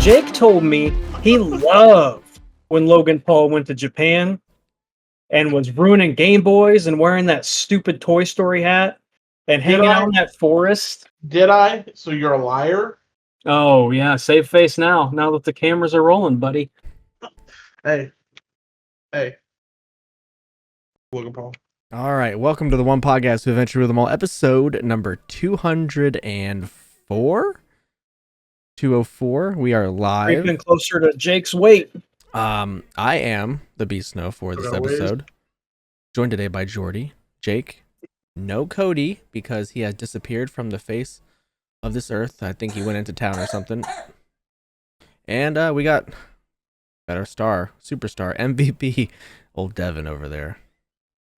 Jake told me he loved when Logan Paul went to Japan and was ruining Game Boys and wearing that stupid Toy Story hat and hanging out in that forest. Did I? So you're a liar? Oh, yeah. Save face now that the cameras are rolling, buddy. Hey. Logan Paul. All right. Welcome to the One Podcast to Adventure with Them All, episode number 204. 204. We are live. Creeping closer to Jake's weight. I am the Beast Snow for this episode. Joined today by Jordi, Jake, no Cody, because he has disappeared from the face of this earth. I think he went into town or something. And we got better star, superstar, MVP, old Devin over there.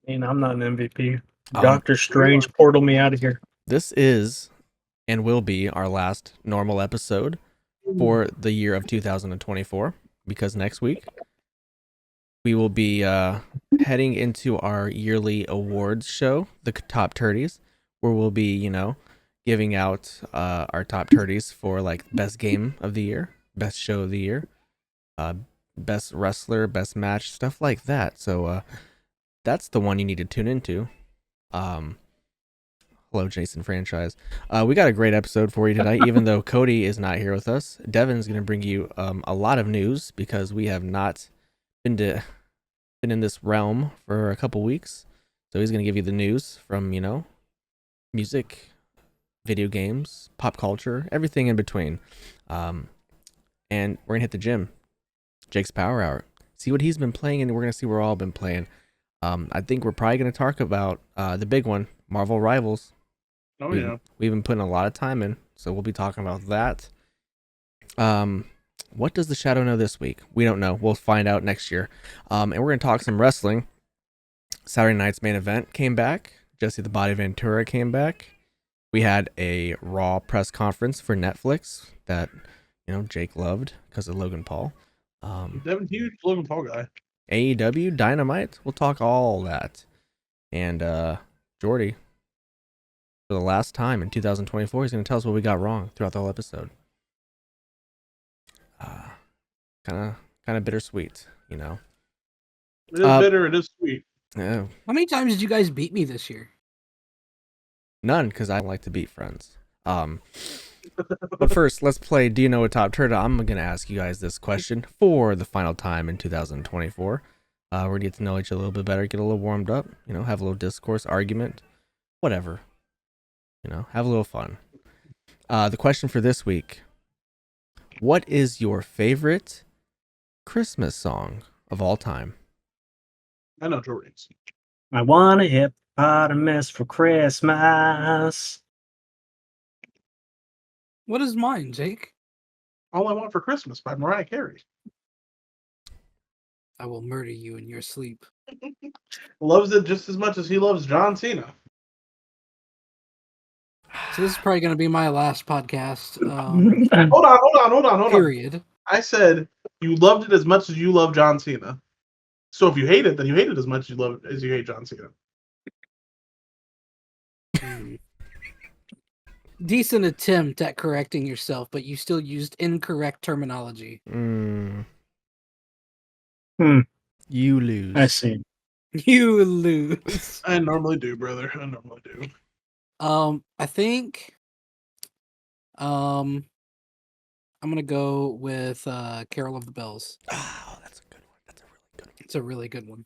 And I'm not an MVP. Doctor Strange portaled me out of here. This is and will be our last normal episode for the year of 2024, because next week we will be heading into our yearly awards show, the Top Turties, where we'll be, giving out our Top Turties for like best game of the year, best show of the year, best wrestler, best match, stuff like that. So that's the one you need to tune into. Hello, Jason Franchise. We got a great episode for you tonight, even though Cody is not here with us. Devin's going to bring you a lot of news because we have not been in this realm for a couple weeks. So he's going to give you the news from, music, video games, pop culture, everything in between. And we're going to hit the gym. Jake's Power Hour. See what he's been playing, and we're going to see what we're all been playing. I think we're probably going to talk about the big one, Marvel Rivals. Oh, yeah. We've been putting a lot of time in, so we'll be talking about that. What does the Shadow know this week? We don't know. We'll find out next year. And we're going to talk some wrestling. Saturday night's main event came back. Jesse the Body Ventura came back. We had a Raw press conference for Netflix that, Jake loved because of Logan Paul. Devin's huge Logan Paul guy. AEW, Dynamite. We'll talk all that. And Jordi, for the last time in 2024, he's going to tell us what we got wrong throughout the whole episode. Kind of bittersweet, It is bitter. It is sweet. Yeah. How many times did you guys beat me this year? None, because I don't like to beat friends. But first, let's play Do You Know a TOPTERTA? I'm going to ask you guys this question for the final time in 2024. We're going to get to know each other a little bit better, get a little warmed up, have a little discourse, argument, whatever. Have a little fun. The question for this week: what is your favorite Christmas song of all time? I know Jordan's. I want a hippopotamus for Christmas. What is mine, Jake? All I Want for Christmas by Mariah Carey. I will murder you in your sleep. Loves it just as much as he loves John Cena. So this is probably going to be my last podcast. Hold on. Period. I said you loved it as much as you love John Cena. So if you hate it, then you hate it as much as you hate John Cena. Decent attempt at correcting yourself, but you still used incorrect terminology. You lose. I see. You lose. I normally do, brother. I normally do. I think I'm gonna go with Carol of the Bells. Oh, that's a good one. That's a really good one. It's a really good one.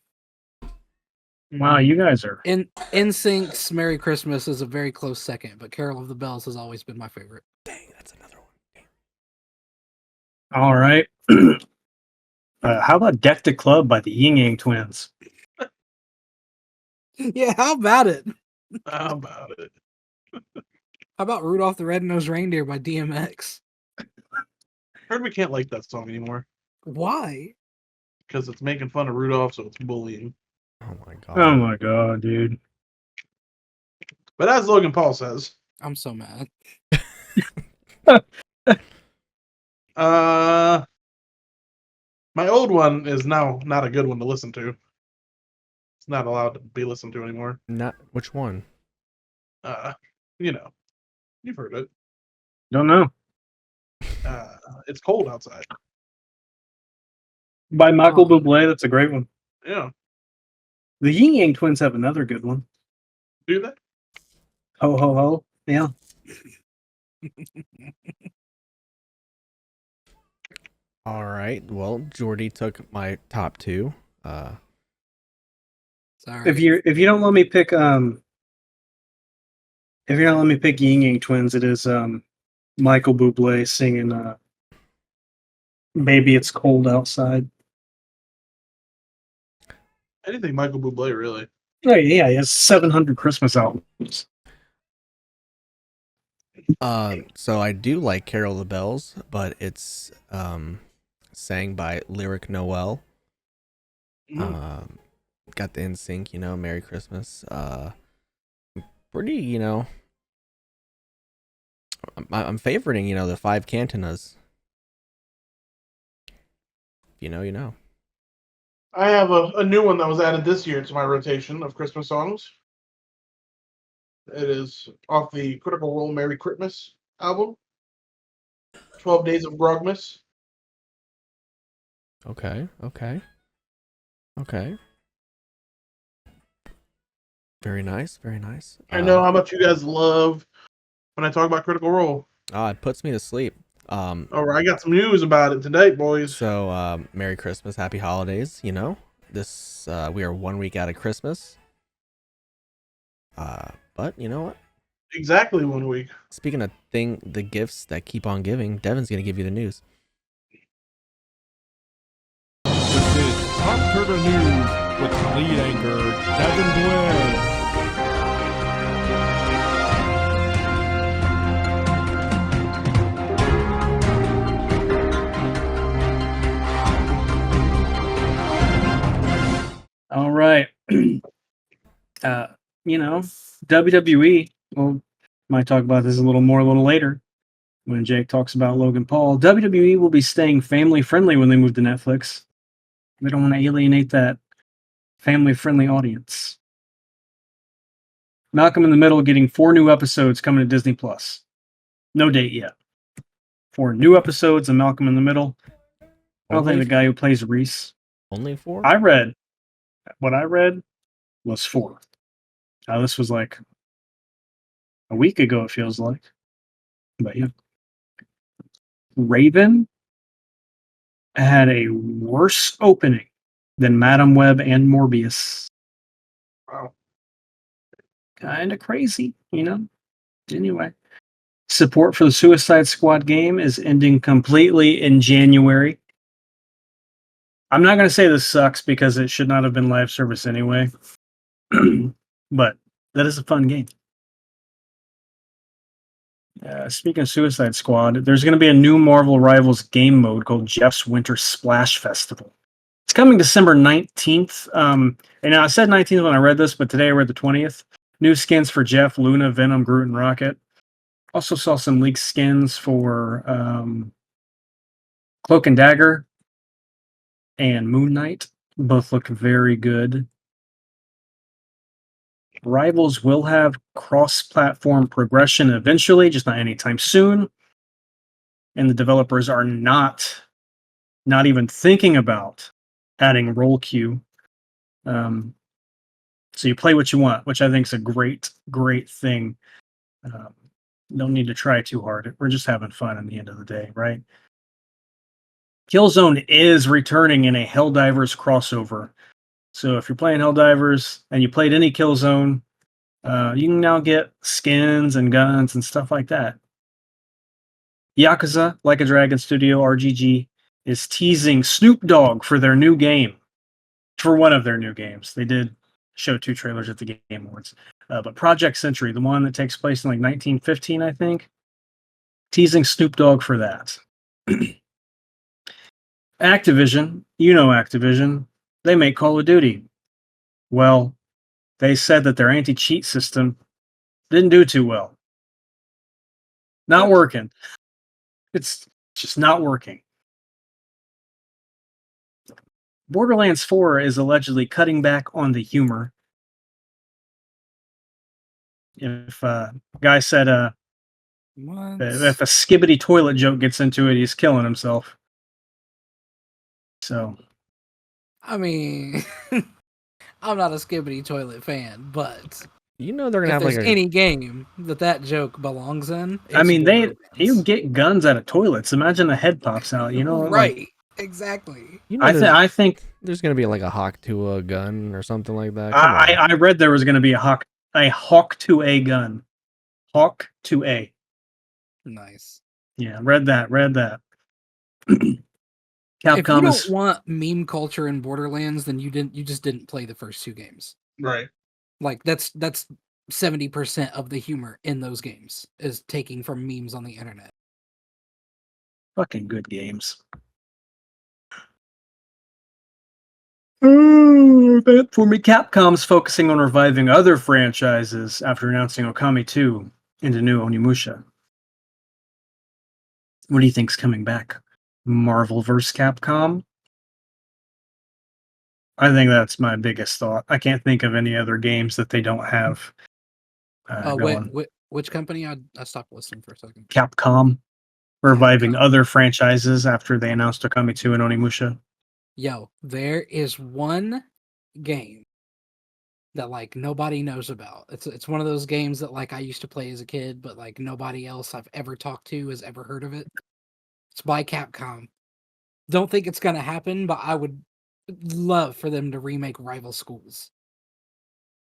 Wow, you guys are... NSYNC's Merry Christmas is a very close second, but Carol of the Bells has always been my favorite. Dang, that's another one. All right. How about Deck the Club by the Yin Yang Twins? Yeah, how about it? How about it? How about Rudolph the Red-Nosed Reindeer by DMX? Heard we can't like that song anymore. Why? Because it's making fun of Rudolph, so it's bullying. Oh my god. Oh my god, dude. But as Logan Paul says, I'm so mad. my old one is now not a good one to listen to. It's not allowed to be listened to anymore. Not which one? You've heard it. Don't know. It's cold outside. By Michael Oh. Bublé, that's a great one. Yeah. The Yin Yang Twins have another good one. Do that. Ho ho ho. Yeah. All right. Well, Jordi took my top two. Sorry. If you don't let me pick Yin Yang Twins, it is Michael Bublé singing "Baby It's Cold Outside." Anything Michael Bublé, really. Oh yeah, he has 700 Christmas albums. So I do like Carol of the Bells, but it's sang by Lyric Noel. Got the NSYNC, Merry Christmas. Pretty, I'm favoriting, the 5 cantinas. You know. I have a new one that was added this year to my rotation of Christmas songs. It is off the Critical Role Merry Christmas album. 12 Days of Grogmas. Okay. Very nice. I know how much you guys love when I talk about Critical Role. It puts me to sleep. All right, I got some news about it today, boys. So, Merry Christmas, Happy Holidays. This we are 1 week out of Christmas. But you know what? Exactly 1 week. Speaking of the gifts that keep on giving, Devin's gonna give you the news. This is TOPTERTA News with lead anchor Devin Boyz. All right. WWE. Well, might talk about this a little more a little later when Jake talks about Logan Paul. WWE will be staying family friendly when they move to Netflix. They don't want to alienate that family friendly audience. Malcolm in the Middle getting 4 new episodes coming to Disney Plus. No date yet. 4 new episodes of Malcolm in the Middle. I don't think the guy who plays Reese. Only 4? What I read was 4. This was like a week ago, it feels like. But yeah. Raven had a worse opening than Madam Web and Morbius. Wow. Kind of crazy, Anyway. Support for the Suicide Squad game is ending completely in January. I'm not going to say this sucks because it should not have been live service anyway. But that is a fun game. Speaking of Suicide Squad, there's going to be a new Marvel Rivals game mode called Jeff's Winter Splash Festival. It's coming December 19th. And I said 19th when I read this, but today I read the 20th. New skins for Jeff, Luna, Venom, Groot, and Rocket. Also saw some leaked skins for Cloak and Dagger and Moon Knight. Both look very good. Rivals will have cross-platform progression eventually, just not anytime soon. And the developers are not even thinking about adding role queue. So you play what you want, which I think is a great thing. Don't need to try too hard. We're just having fun at the end of the day, right? Killzone is returning in a Helldivers crossover. So if you're playing Helldivers and you played any Killzone, you can now get skins and guns and stuff like that. Yakuza, Like a Dragon Studio, RGG, is teasing Snoop Dogg for their new game. For one of their new games. They did show 2 trailers at the Game Awards. But Project Century, the one that takes place in like 1915, I think, teasing Snoop Dogg for that. Activision, Activision, they make Call of Duty. Well, they said that their anti-cheat system didn't do too well. Not working. It's just not working. Borderlands 4 is allegedly cutting back on the humor. If guy said What? If a skibbity toilet joke gets into it, he's killing himself. So I mean, I'm not a skibbity toilet fan, but You know they're gonna if have like there's a any game that joke belongs in, I it's mean, you Borderlands. get guns out of toilets. Imagine a head pops out. You know, like Right? Exactly. you know I think there's gonna be like a hawk to a gun or something like that. Come on. I read there was going to be a Hawk to a gun, Hawk to a. Nice. Yeah, read that. If you Capcom don't is want meme culture in Borderlands, then you just didn't play the first 2 games. Right. Like that's 70% of the humor in those games is taking from memes on the internet. fucking good games. That for me, Capcom's focusing on reviving other franchises after announcing Okami 2 into new Onimusha. What do you think's coming back? Marvel vs. Capcom? I think that's my biggest thought. I can't think of any other games that they don't have going. Which company? I stopped listening for a second. Capcom reviving Capcom. other franchises after they announced Okami 2 and Onimusha. Yo, there is one game that like nobody knows about. It's one of those games that like I used to play as a kid, but like nobody else I've ever talked to has ever heard of it. It's by Capcom. Don't think it's gonna happen, but I would love for them to remake Rival Schools.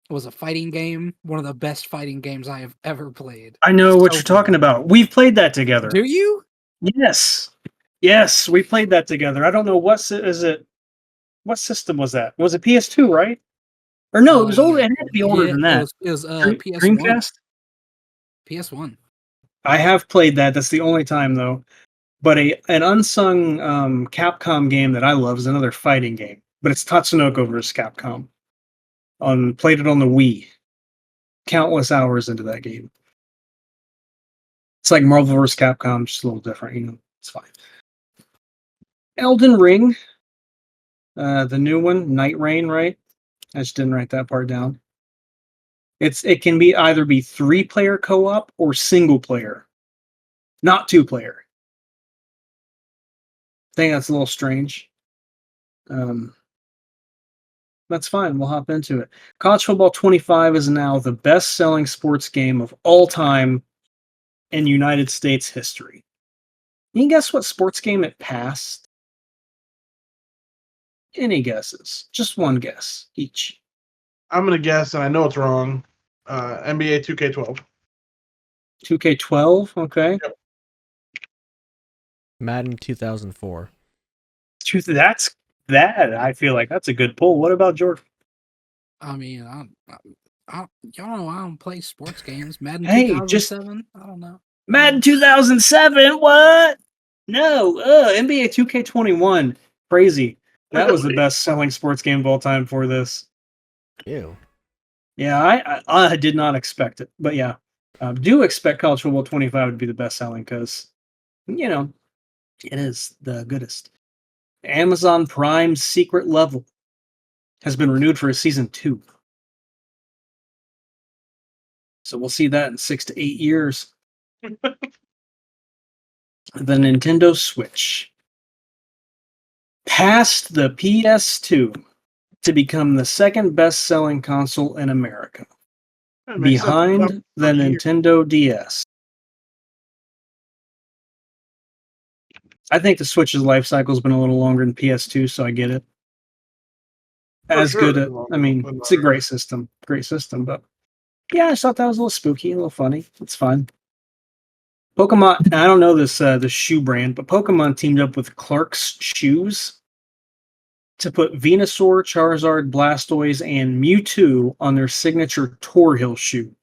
It was a fighting game, one of the best fighting games I have ever played. I know what So you're talking good. about. We've played that together. Do you? Yes. Yes, we played that together. I don't know what system was that? Was it PS2, right? Or no, it was older. It had to be older Yeah, than that. it was PS1. Dreamcast? PS1. I have played that. That's the only time though. But an unsung Capcom game that I love is another fighting game. But it's Tatsunoko vs. Capcom. Played it on the Wii. Countless hours into that game. It's like Marvel vs. Capcom, just a little different, you know. It's fine. Elden Ring. The new one, Night Rain, right? I just didn't write that part down. It can be either be 3-player co-op or single player, not 2-player. I think that's a little strange. That's fine. We'll hop into it. College Football 25 is now the best-selling sports game of all time in United States history. Can you guess what sports game it passed? Any guesses? Just one guess each. I'm gonna guess, and I know it's wrong. NBA 2K12. 2K12, okay. Yep. Madden 2004. That's that. I feel like that's a good pull. What about Jordan? I mean, y'all know I don't play sports games. Madden Hey, 2007. I don't know. Madden 2007. What? No. NBA 2K21. Crazy. That was the best-selling sports game of all time for this. Ew. Yeah, I did not expect it, but yeah, do expect College Football 25 to be the best-selling because, you know, it is the goodest. Amazon Prime's Secret Level has been renewed for a season 2. So we'll see that in 6 to 8 years. The Nintendo Switch passed the PS2 to become the second best-selling console in America, That makes sense. behind the Nintendo DS. I think the Switch's life cycle has been a little longer than PS2, so I get it. As sure, good it's at, longer I mean, than it's a Mario. great system, but yeah, I just thought that was a little spooky, a little funny. It's fun. Pokemon, I don't know this shoe brand, but Pokemon teamed up with Clark's Shoes to put Venusaur, Charizard, Blastoise, and Mewtwo on their signature Tor Hill shoe.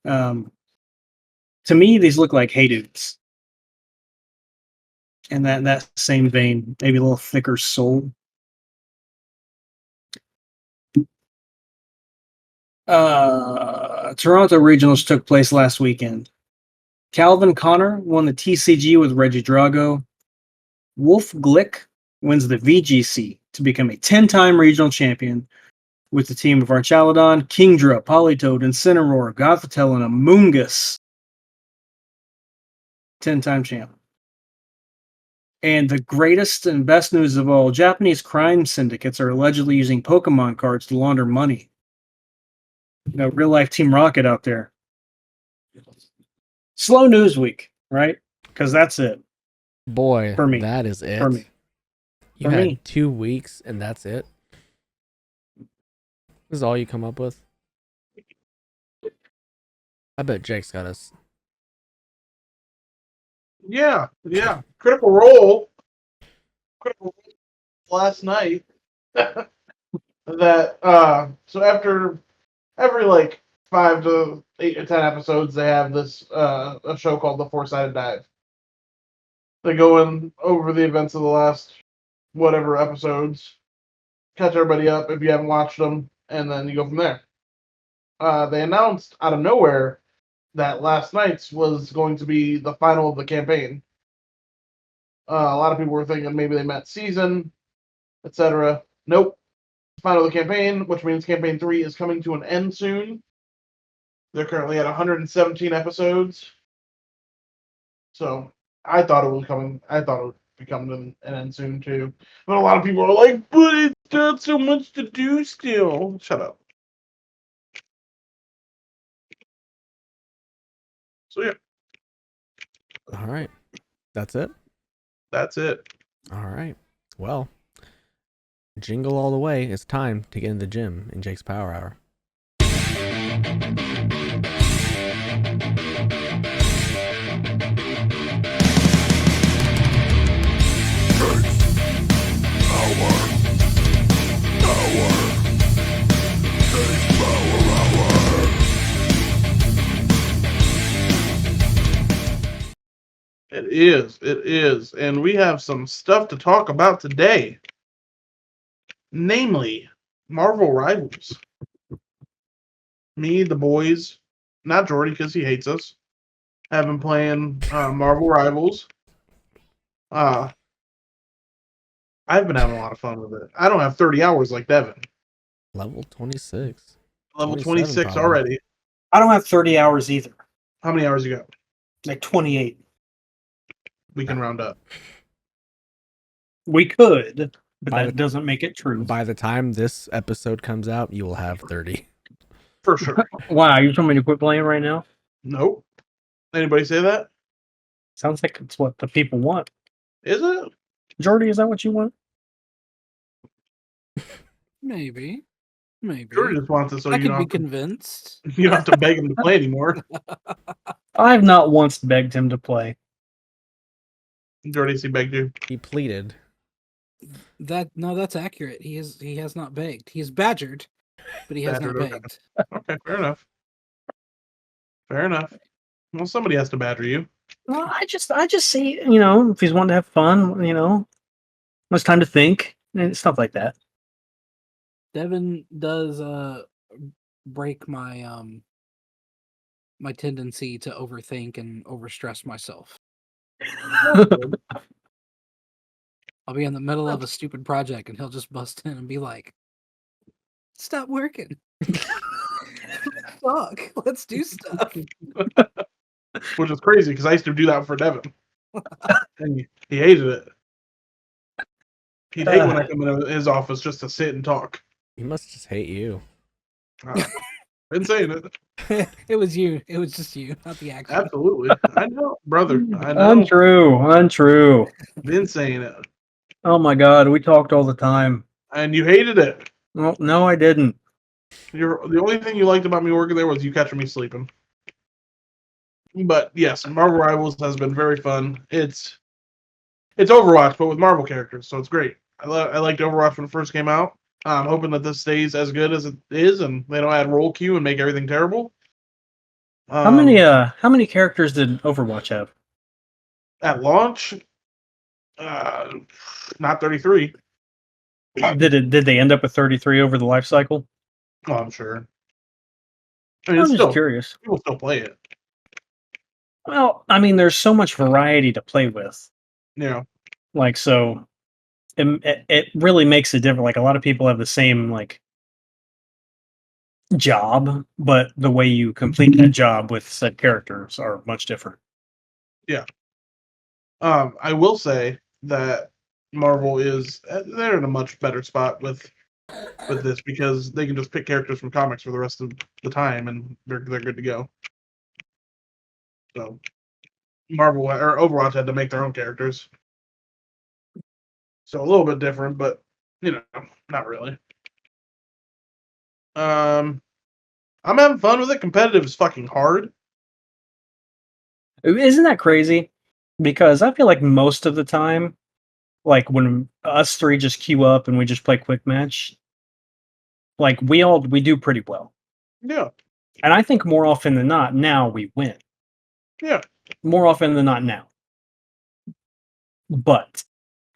To me, these look like Hey Dudes. In that same vein, maybe a little thicker sole. Toronto Regionals took place last weekend. Calvin Connor won the TCG with Reggie Drago. Wolf Glick wins the VGC to become a 10-time regional champion with the team of Archaludon, Kingdra, Politoed, Incineroar, Gothitelle, and Amoonguss. 10-time champ. And the greatest and best news of all, Japanese crime syndicates are allegedly using Pokemon cards to launder money. Real life Team Rocket out there. Slow news week, right? Because that's it. Boy, For me. that is it. For me. You For had me. 2 weeks and that's it. This is all you come up with. I bet Jake's got us. Yeah. Critical Role last night. That so after every like 5 to 8 to 10 episodes, they have this a show called The Four-Sided Dive. They go in over the events of the last whatever episodes, catch everybody up if you haven't watched them, and then you go from there. They announced out of nowhere that last night's was going to be the final of the campaign. A lot of people were thinking maybe they meant season, etc. Nope. Final of the campaign, which means campaign 3 is coming to an end soon. They're currently at 117 episodes. So I thought it was coming. I thought it would be coming to an end soon too. But a lot of people are like, but it's not so much to do still. Shut up. So yeah, All right. That's it. that's it. All right. Well, jingle all the way. It's time to get in the gym in Jake's Power Hour. It is. And we have some stuff to talk about today. Namely, Marvel Rivals. Me, the boys, not Jordi because he hates us, have been playing Marvel Rivals. I've been having a lot of fun with it. I don't have 30 hours like Devin. Level 26. Level 27 26 probably. already. I don't have 30 hours either. How many hours you got? Like 28. We can round up. We could, but By that doesn't make it true. By the time this episode comes out, you will have 30. For sure. Wow, you telling me to quit playing right now? Nope. Anybody say that? Sounds like it's what the people want. Is it? Jordy, is that what you want? Maybe. Jordi just wants it so I you could don't, be have to, convinced. you don't have to beg him to play anymore. I've not once begged him to play. Jordi, he begged you. He pleaded. That's accurate. He has not begged. He is badgered, but he has not Badgered, okay. begged. Okay, fair enough. Fair enough. Well, somebody has to badger you. Well, I just see, if he's wanting to have fun, it's time to think and stuff like that. Devin does break my my tendency to overthink and overstress myself. I'll be in the middle of a stupid project and he'll just bust in and be like, "Stop working. Fuck, let's do stuff." Which is crazy because I used to do that for Devin. And he hated it. He'd hate when I come into his office just to sit and talk. He must just hate you. Been saying it. It was you. It was just you, not the action. Absolutely. I know, brother. I know. Untrue. Been saying it. Oh my God, we talked all the time. And you hated it. Well, no, I didn't. The only thing you liked about me working there was you catching me sleeping. But yes, Marvel Rivals has been very fun. It's Overwatch, but with Marvel characters, so it's great. I liked Overwatch when it first came out. I'm hoping that this stays as good as it is, and they don't add roll queue and make everything terrible. How many characters did Overwatch have? At launch? Not 33. Did they end up with 33 over the life cycle? Oh, I'm sure. I mean, I'm it's just still curious. people still play it. Well, I mean, there's so much variety to play with. Yeah. Like, so it really makes a difference. Like, a lot of people have the same, like, job, but the way you complete that job with said characters are much different. Yeah. I will say that Marvel is they're in a much better spot with this because they can just pick characters from comics for the rest of the time and they're good to go. So Marvel or Overwatch had to make their own characters. So a little bit different, but not really. I'm having fun with it. Competitive is fucking hard. Isn't that crazy? Because I feel like most of the time, like when us three just queue up and we just play quick match, like we do pretty well. Yeah. And I think more often than not, now we win. Yeah. More often than not now. But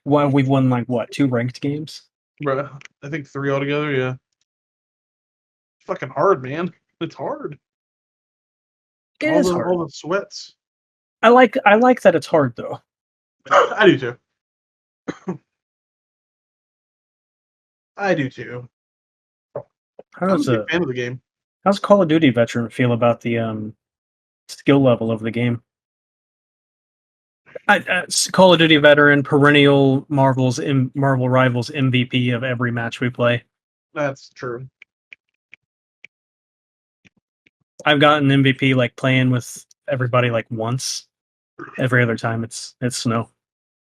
we've won like what, 2 ranked games? Bruh, I think 3 altogether, yeah. It's fucking hard, man. It's hard. It is hard. All the sweats. I like that it's hard though. I do too. I do too. I'm a big fan of the game. How's Call of Duty veteran feel about the skill level of the game? Call of Duty veteran, perennial Marvel Rivals MVP of every match we play. That's true. I've gotten MVP like playing with everybody like once. Every other time it's snow.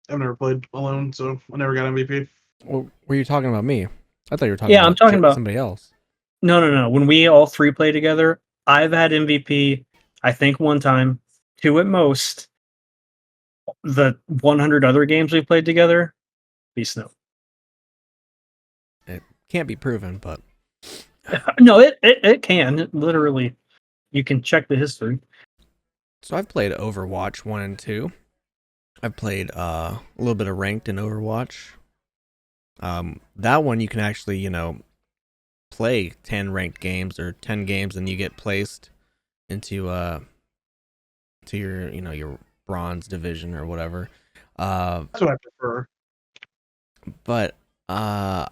I've never played alone, so I never got MVP. Well, were you talking about me? I thought you were talking Yeah, about I'm talking about somebody else. No. When we all 3 play together, I've had MVP, I think 1 time, 2 at most. The 100 other games we played together, be snow. It can't be proven, but No, it can. Literally, you can check the history. so I've played Overwatch 1 and 2. I've played a little bit of ranked in Overwatch. That one you can actually, play 10 ranked games or 10 games and you get placed into to your, your bronze division or whatever. That's what I prefer. But I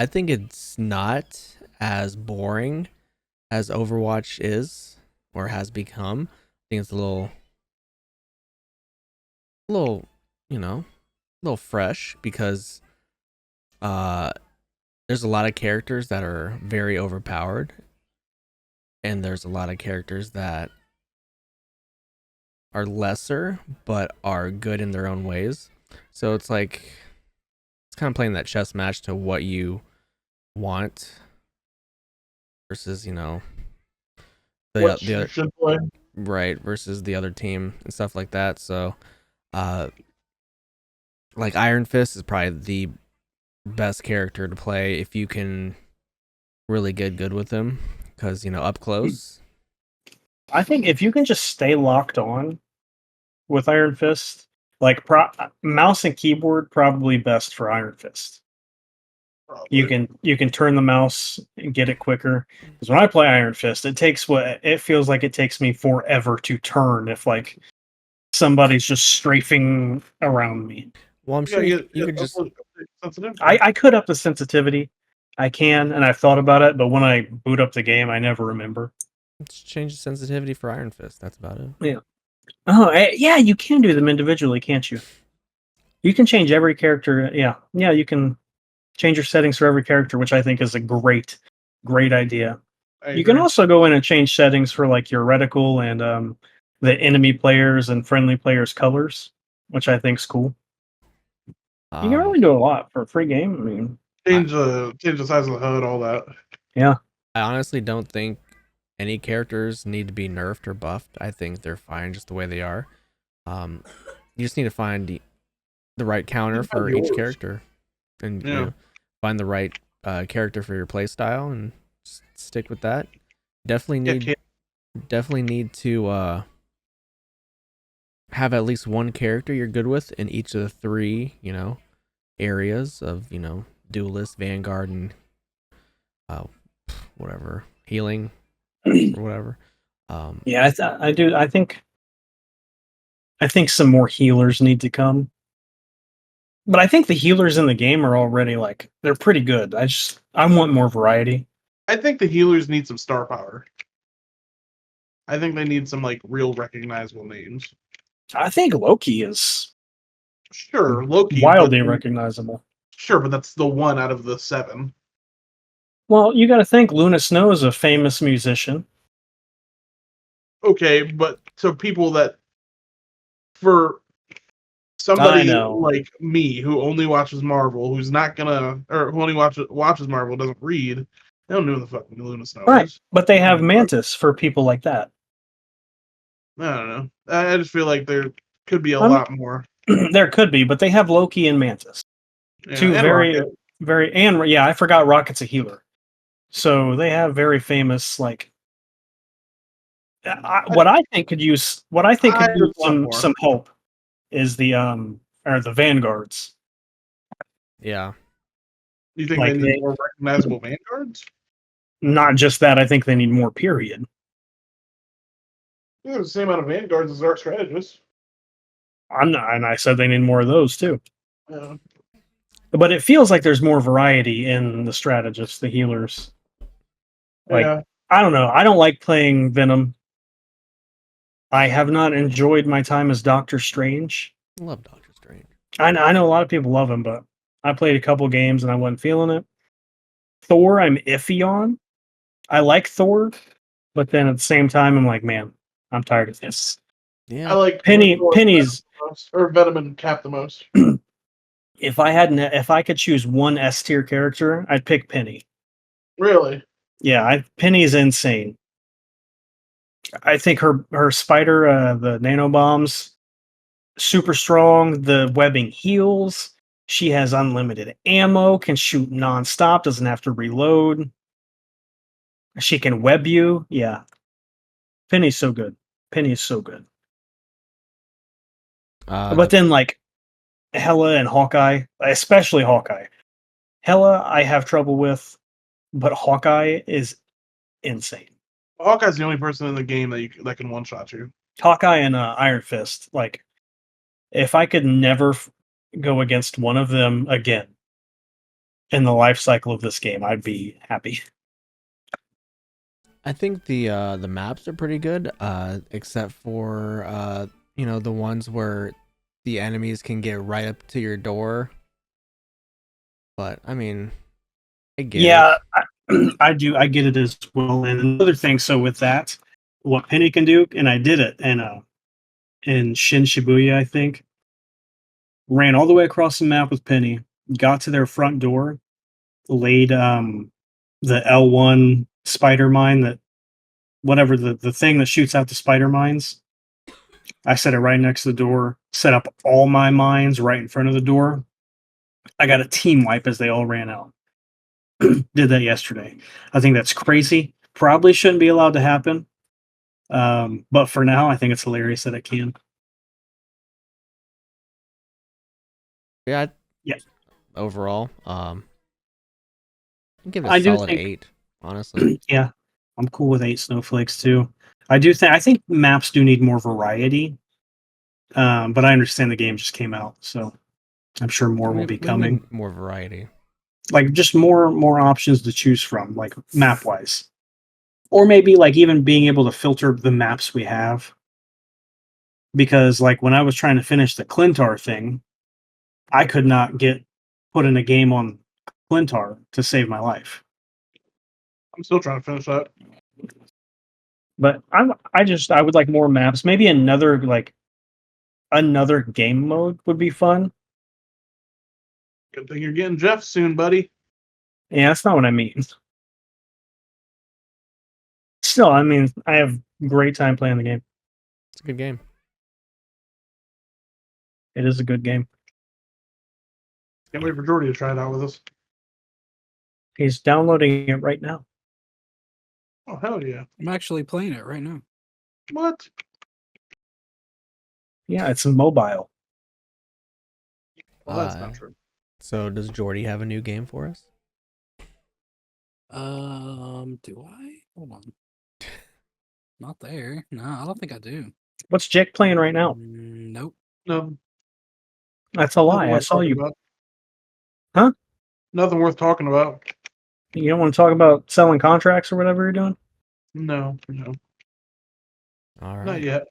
think it's not as boring as Overwatch is or has become. I think it's a little, fresh because there's a lot of characters that are very overpowered and there's a lot of characters that are lesser but are good in their own ways. So it's like it's kind of playing that chess match to what you want versus, the What you other should play. right versus the other team and stuff like that. So like Iron Fist is probably the best character to play if you can really get good with him because, up close. I think if you can just stay locked on with Iron Fist, like mouse and keyboard probably best for Iron Fist. Probably. You can turn the mouse and get it quicker. Because when I play Iron Fist, it feels like it takes me forever to turn if like somebody's just strafing around me. Well, I'm sure you could just. I could up the sensitivity. I can, and I've thought about it, but when I boot up the game, I never remember. Let's change the sensitivity for Iron Fist. That's about it. Yeah. Oh, yeah, you can do them individually, can't you? You can change every character. Yeah, you can change your settings for every character, which I think is a great idea. You can also go in and change settings for like your reticle and the enemy players and friendly players' colors, which I think's cool. You can really do a lot for a free game. I mean, change the size of the HUD, all that. Yeah. I honestly don't think any characters need to be nerfed or buffed. I think they're fine just the way they are. You just need to find the right counter for each character, and find the right character for your play style and stick with that. Definitely need to have at least one character you're good with in each of the 3, areas of, duelist, vanguard, and whatever, healing or whatever. Yeah, I do. I think some more healers need to come. But I think the healers in the game are already like they're pretty good. I want more variety. I think the healers need some star power. I think they need some like real recognizable names. I think Loki is Sure, Loki. wildly but, recognizable. Sure, but that's the one out of the 7. Well, you got to think Luna Snow is a famous musician. Okay, but to people that, for I somebody know. like me who only watches Marvel, who's not gonna, or who only watches Marvel, doesn't read, they don't know who the fuck Luna Snow Right, is. but they have Mantis for people like that. I don't know. I just feel like there could be a I'm- lot more. There could be, but they have Loki and Mantis. Yeah, Two and very, Rocket. very, and yeah, I forgot Rocket's a healer. So they have very famous, like, what I think could use I some want more. some help is the Vanguards. Yeah. You think Like they need more recognizable vanguards? Not just that, I think they need more. Period. They're the same amount of vanguards as our strategists. I'm not, and I said they need more of those too. Yeah. But it feels like there's more variety in the strategists, the healers. Like, Yeah. I don't know. I don't like playing Venom. I have not enjoyed my time as Doctor Strange. I love Doctor Strange. I know a lot of people love him, but I played a couple games and I wasn't feeling it. Thor, I'm iffy on. I like Thor, but then at the same time, I'm like, man, I'm tired of this. Yeah. I like Penny's. or Venom and Cap the most. If I could choose one S tier character, I'd pick Penny. Really? Yeah, Penny's insane. I think her spider, the nano bombs, super strong. The webbing heals. She has unlimited ammo. Can shoot nonstop. Doesn't have to reload. She can web you. Yeah, Penny's so good. Penny is so good. But then like Hela and Hawkeye, especially Hawkeye. Hela, I have trouble with, but Hawkeye is insane. Hawkeye's the only person in the game that can one shot you. Hawkeye and Iron Fist. Like, if I could never go against one of them again in the life cycle of this game, I'd be happy. I think the maps are pretty good, except for the ones where the enemies can get right up to your door. But I mean, I get it. I do. I get it as well. And another thing, so with that, what Penny can do, and I did it, and in Shin Shibuya, I think, ran all the way across the map with Penny, got to their front door, laid the L1 spider mine, that whatever the thing that shoots out the spider mines. I set it right next to the door, set up all my mines right in front of the door. I got a team wipe as they all ran out. Did that yesterday. I think that's crazy. Probably shouldn't be allowed to happen. But for now, I think it's hilarious that it can. Yeah. Yeah. Overall, I'd give it I a do solid think- 8, honestly. Yeah, I'm cool with 8 snowflakes too. I think maps do need more variety. But I understand the game just came out, so I'm sure more will be Maybe coming. more variety. Like just more options to choose from, like map wise, or maybe like even being able to filter the maps we have. Because like when I was trying to finish the Clintar thing, I could not get put in a game on Clintar to save my life. I'm still trying to finish that. But I would like more maps. Maybe another game mode would be fun. Good thing you're getting Jeff soon, buddy. Yeah, that's not what I mean. Still, I mean, I have great time playing the game. It's a good game. It is a good game. Can't wait for Jordi to try it out with us. He's downloading it right now. Oh, hell yeah. I'm actually playing it right now. What? Yeah, it's mobile. Well, that's not true. So does Jordy have a new game for us? Do I? Hold on. Not there. No, I don't think I do. What's Jake playing right now? Nope. No. That's a lie. I saw you. About. Huh? Nothing worth talking about. You don't want to talk about selling contracts or whatever you're doing? No. All right. Not yet.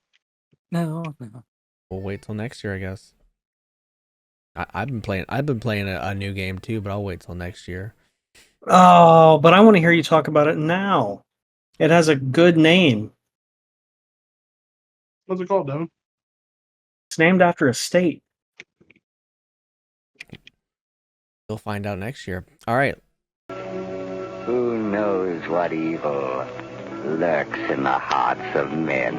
No. We'll wait till next year, I guess. I've been playing a new game too, but I'll wait till next year. Oh, but I want to hear you talk about it now. It has a good name. What's it called, Devin? It's named after a state. You'll find out next year. All right. Who knows what evil lurks in the hearts of men?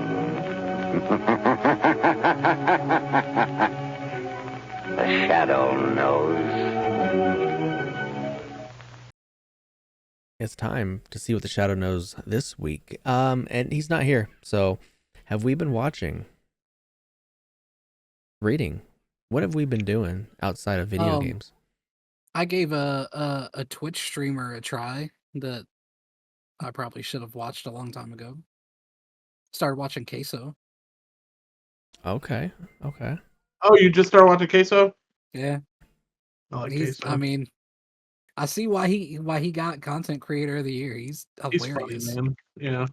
The shadow knows. It's time to see what the Shadow knows this week. And he's not here. So, have we been watching? Reading? What have we been doing outside of video games? I gave a Twitch streamer a try that I probably should have watched a long time ago. Started watching Cueso. Okay. Oh, you just started watching Cueso? Yeah, I like he's. Cueso. I mean, I see why he got Content Creator of the Year. He's He's hilarious. funny, man. Yeah.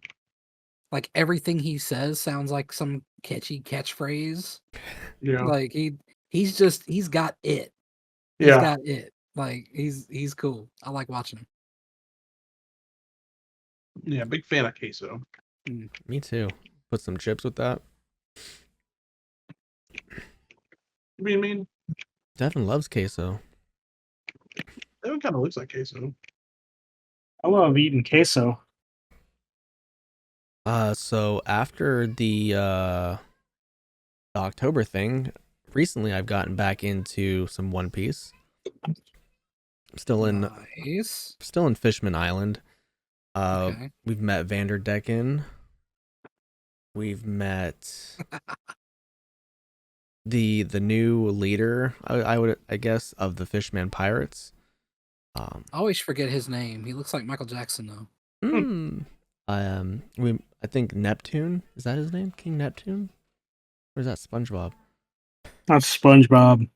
Like everything he says sounds like some catchy catchphrase. Yeah. Like he's got it. He's Yeah. got it. Like he's cool. I like watching him. Yeah, big fan of Cueso. Me too. Put some chips with that. What do you mean? Devin loves queso. That one kind of looks like Cueso. I love eating queso. So after the October thing, recently I've gotten back into some One Piece. Still in Nice. Fishman Island. Okay. We've met Vanderdecken. We've met the new leader, I guess, of the Fishman Pirates. I always forget his name. He looks like Michael Jackson though. I think Neptune, is that his name? King Neptune? Or is that SpongeBob? That's SpongeBob.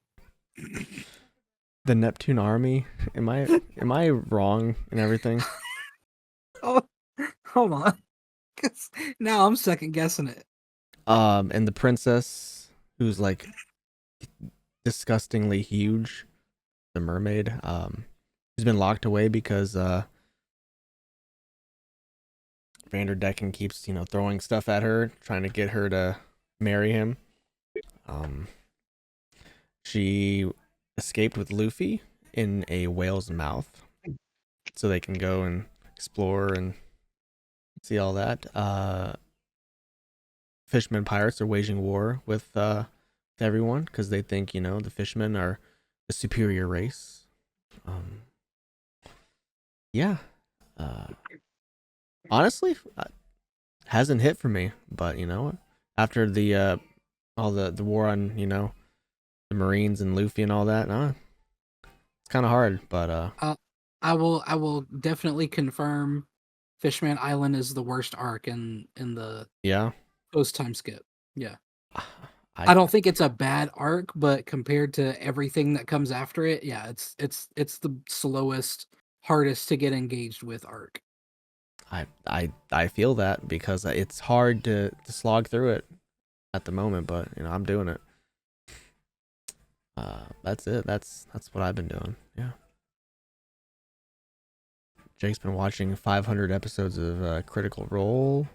The Neptune Army. Am I wrong in everything? Oh, hold on. 'Cause now I'm second guessing it. And the princess, who's like disgustingly huge, the mermaid, who's been locked away because Vanderdecken keeps, throwing stuff at her, trying to get her to marry him. She escaped with Luffy in a whale's mouth, so they can go and explore and see all that. Fishermen pirates are waging war with everyone because they think the fishermen are the superior race. Yeah. Honestly, hasn't hit for me, but after the all the war on the Marines and Luffy and all that, it's kind of hard. But I will definitely confirm Fishman Island is the worst arc in the yeah, post time skip. Yeah. I I don't think it's a bad arc, but compared to everything that comes after it, yeah, it's the slowest, hardest to get engaged with arc. I feel that because it's hard to slog through it at the moment, but I'm doing it. That's it. That's what I've been doing. Yeah. Jake's been watching 500 episodes of Critical Role.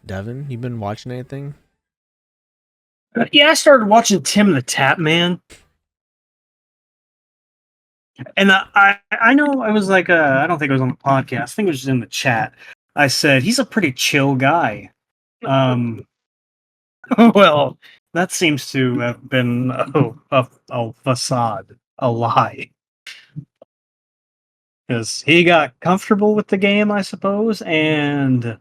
Devin, you been watching anything? Yeah, I started watching TimTheTatMan. And I know I was like, I don't think it was on the podcast. I think it was just in the chat. I said, he's a pretty chill guy. Well, that seems to have been a facade, a lie. Because he got comfortable with the game, I suppose, and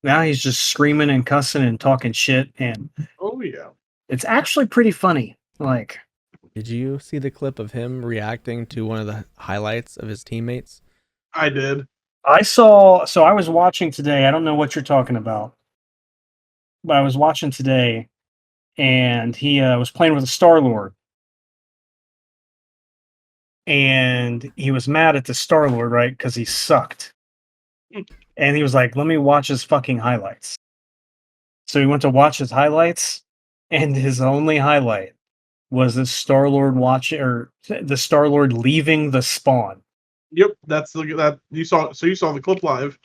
now he's just screaming and cussing and talking shit, and Oh, yeah. it's actually pretty funny. Like, Did you see the clip of him reacting to one of the highlights of his teammates? I did. I was watching today. I don't know what you're talking about, but I was watching today, and he was playing with a Star-Lord. And he was mad at the Star-Lord, right? Because he sucked. And he was like, let me watch his fucking highlights. So he went to watch his highlights, and his only highlight was the Star-Lord watching, or the Star-Lord leaving the spawn. Yep, that's that you saw. So you saw the clip live.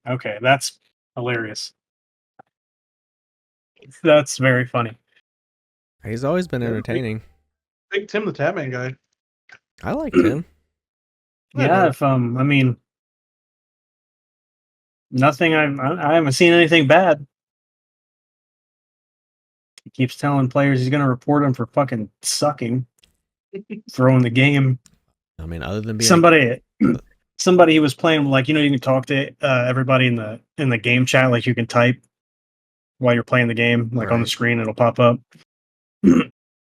Okay, that's hilarious. That's very funny. He's always been entertaining. Big Tim the Tatman guy. I liked him. Yeah, if I mean, nothing. I haven't seen anything bad. He keeps telling players he's going to report them for fucking sucking, throwing the game. I mean, other than being Somebody he was playing, like, you can talk to everybody in the game chat, like you can type while you're playing the game, like on the Right. screen, it'll pop up.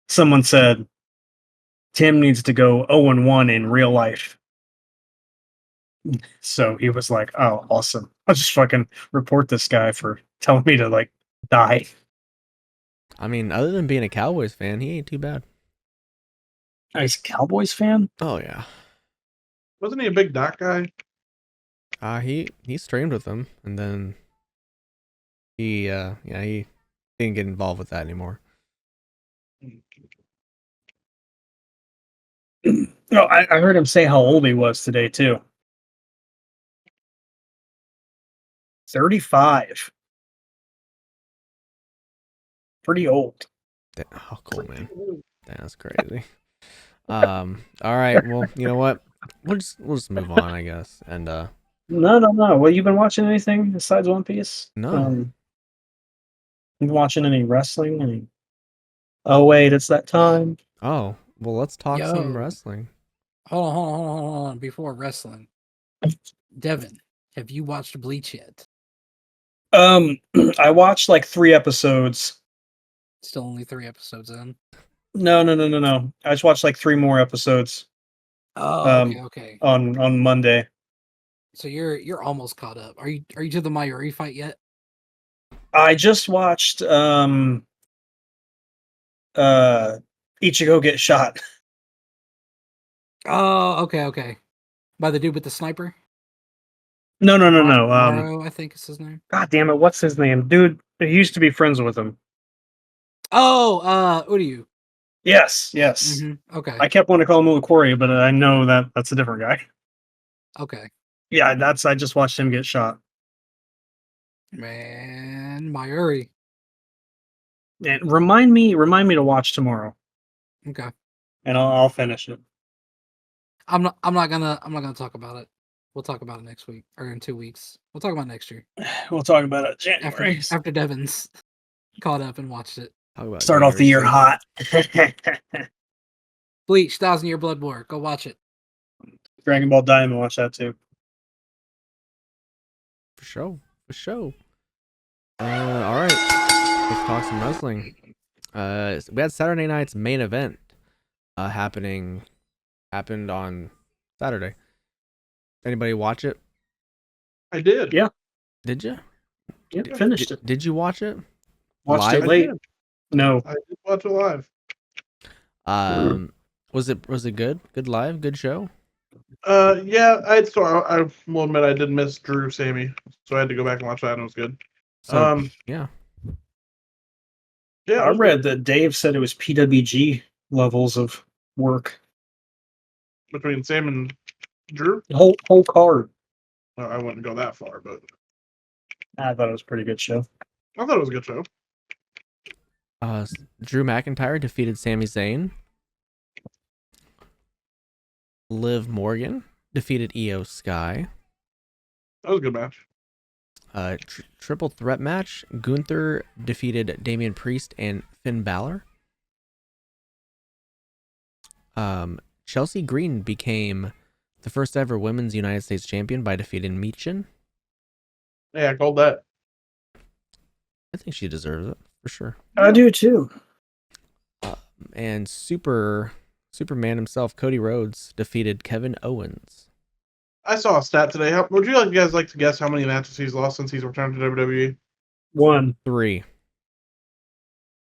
Someone said Tim needs to go 0-1 in real life. So he was like, "Oh, awesome! I'll just fucking report this guy for telling me to like die." I mean, other than being a Cowboys fan, he ain't too bad. He's a Cowboys fan. Oh yeah. Wasn't he a big Doc guy? He streamed with them, and then he didn't get involved with that anymore. No, I heard him say how old he was today too. 35. Pretty old. Oh, cool, man. That's crazy. All right. Well, you know what? We'll just move on, I guess. And No. Well, you been watching anything besides One Piece? No. You been watching any wrestling? Oh wait, it's that time. Oh, well, let's talk some Yo. wrestling. Hold on. Before wrestling, Devin, have you watched Bleach yet? I watched like 3 episodes. Still only 3 episodes in. No. I just watched like 3 more episodes. Oh, okay. On Monday. So you're almost caught up. Are you to the Mayuri fight yet? I just watched Ichigo get shot. Oh, okay. By the dude with the sniper? No. Maro, I think is his name. God damn it, what's his name? Dude, he used to be friends with him. Oh, Uryu. Yes. Mm-hmm. Okay. I kept wanting to call him Ulukori, but I know that's a different guy. Okay. Yeah, I just watched him get shot. Man, Mayuri. And remind me to watch tomorrow, Okay. and I'll finish it. I'm not gonna talk about it. We'll talk about it next week or in 2 weeks. We'll talk about it next year. We'll talk about it in January. After Devin's caught up and watched it. Talk about Start off the year January hot. Bleach, 1,000-Year Blood War. Go watch it. Dragon Ball Diamond, watch that too. For sure. All right. Let's talk some wrestling. We had Saturday night's main event happened on Saturday. Anybody watch it? I did. Yeah. Did you? Yep, finished it. Did you watch it? Watched live? it late. I did. No. I did watch it live. Was it good? Good live? Good show? Yeah, I will admit I did miss Drew Sammy, so I had to go back and watch that, and it was good. So, yeah. Yeah, I read that Dave said it was PWG levels of work. between Sam and Drew. The whole card. I wouldn't go that far, but I thought it was a pretty good show. I thought it was a good show. Drew McIntyre defeated Sami Zayn. Liv Morgan defeated Io Sky. That was a good match. Triple threat match. Gunther defeated Damian Priest and Finn Balor. Chelsea Green became the first ever women's United States champion by defeating Michin. Yeah, I called that. I think she deserves it for sure. I do too. And Superman himself, Cody Rhodes, defeated Kevin Owens. I saw a stat today. Would you guys like to guess how many matches he's lost since he's returned to WWE? 1. 3.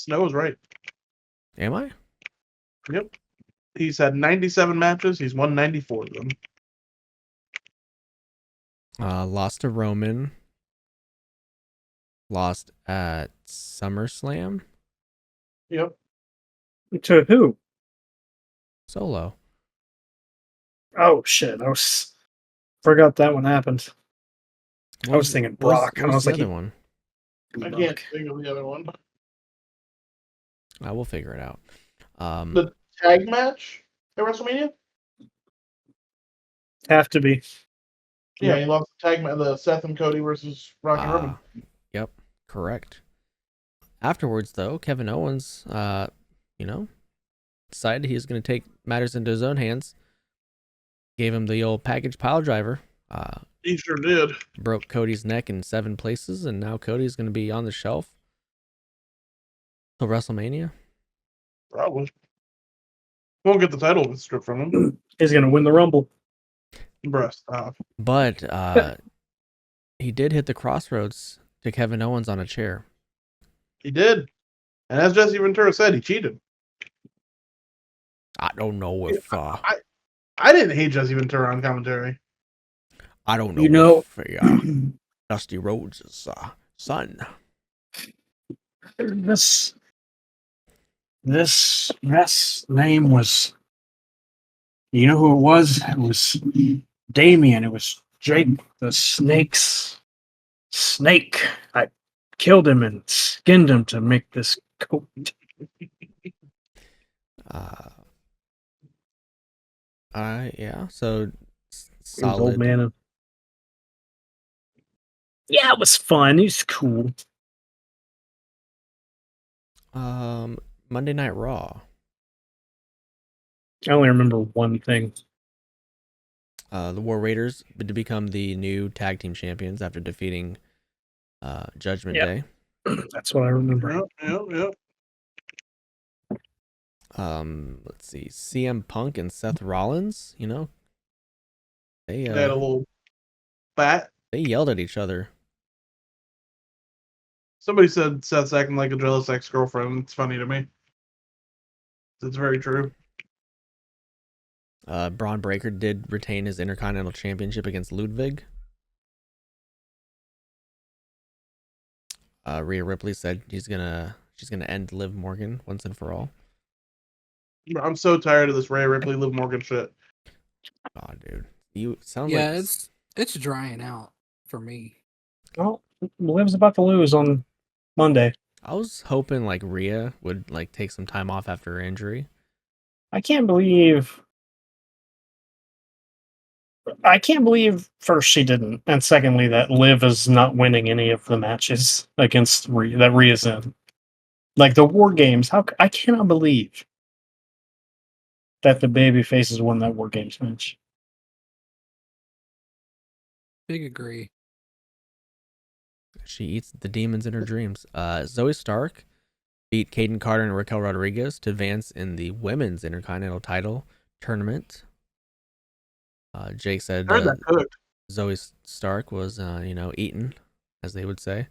Snow is right. Am I? Yep. He's had 97 matches. He's won 94 of them. Lost to Roman. lost at SummerSlam. Yep. To who? Solo. Oh shit! Forgot that one happened. I was thinking Brock. What I was was the like, other one? I can't think of the other one. I will figure it out. The tag match at WrestleMania? have to be. Yeah, Yep. he lost the tag match, the Seth and Cody versus Rock and Roman. Yep, correct. Afterwards, though, Kevin Owens, decided he was going to take matters into his own hands. Gave him the old package pile driver. He sure did. Broke Cody's neck in 7 places, and now Cody's going to be on the shelf till WrestleMania. Probably. Won't get the title strip from him. He's gonna win the Rumble. Breast off. But he did hit the crossroads to Kevin Owens on a chair. He did. And as Jesse Ventura said, he cheated. I don't know if I didn't hate Jesse Ventura on commentary. I don't know, You know, if Dusty Rhodes' son. this name was. You know who it was? It was Damien. It was Jake the Snake's snake. I killed him and skinned him to make this coat. Yeah. So He was solid. old man. Yeah, it was fun. It was cool. Monday Night Raw. I only remember one thing. The War Raiders to become the new tag team champions after defeating Judgment Yep. Day. That's what I remember. Yep. Let's see, CM Punk and Seth Rollins. They They had a little bat. they yelled at each other. Somebody said Seth's acting like a jealous ex-girlfriend. It's funny to me. It's very true. Braun Breaker did retain his Intercontinental Championship against Ludwig. Rhea Ripley said she's gonna end Liv Morgan once and for all. I'm so tired of this Rhea Ripley, Liv Morgan shit. Oh, dude, you sound Yeah, like it's drying out for me. Well, Liv's about to lose on Monday. I was hoping like Rhea would like take some time off after her injury. I can't believe first she didn't, and secondly that Liv is not winning any of the matches against that Rhea's in. Like the War Games, I cannot believe that the baby faces won that War Games match. Big agree. She eats the demons in her dreams. Zoe Stark beat Kaden Carter and Raquel Rodriguez to advance in the women's Intercontinental title tournament. Jake said I heard that cooked. Zoe Stark was, eaten, as they would say.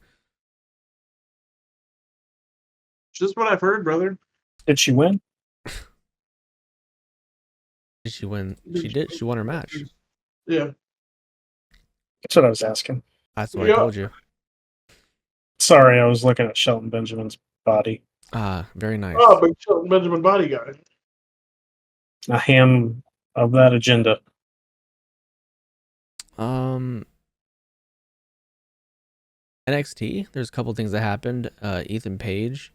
Just what I've heard, brother. Did she win? Did she win? She did. She won her match. Yeah. That's what I was asking. That's what I told you. Sorry, I was looking at Shelton Benjamin's body. Very nice. Oh, big Shelton Benjamin body guy. A ham of that agenda. NXT, there's a couple things that happened. Ethan Page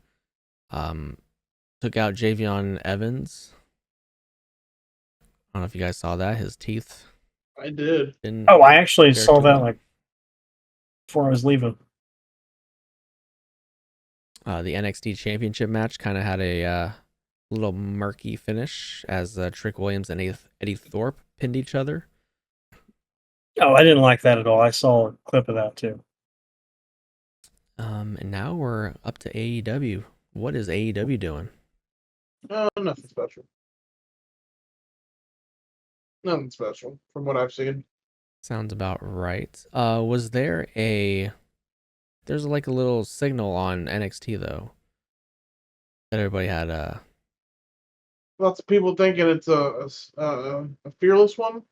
took out Javion Evans. I don't know if you guys saw that. His teeth. I did. I actually saw that him. like before I was leaving. The NXT Championship match kind of had a little murky finish as Trick Williams and Eddie Thorpe pinned each other. Oh, I didn't like that at all. I saw a clip of that too. And now we're up to AEW. What is AEW doing? Nothing special. Nothing special from what I've seen. Sounds about right. Was there there's like a little signal on NXT though that everybody had Lots of people thinking it's a fearless one.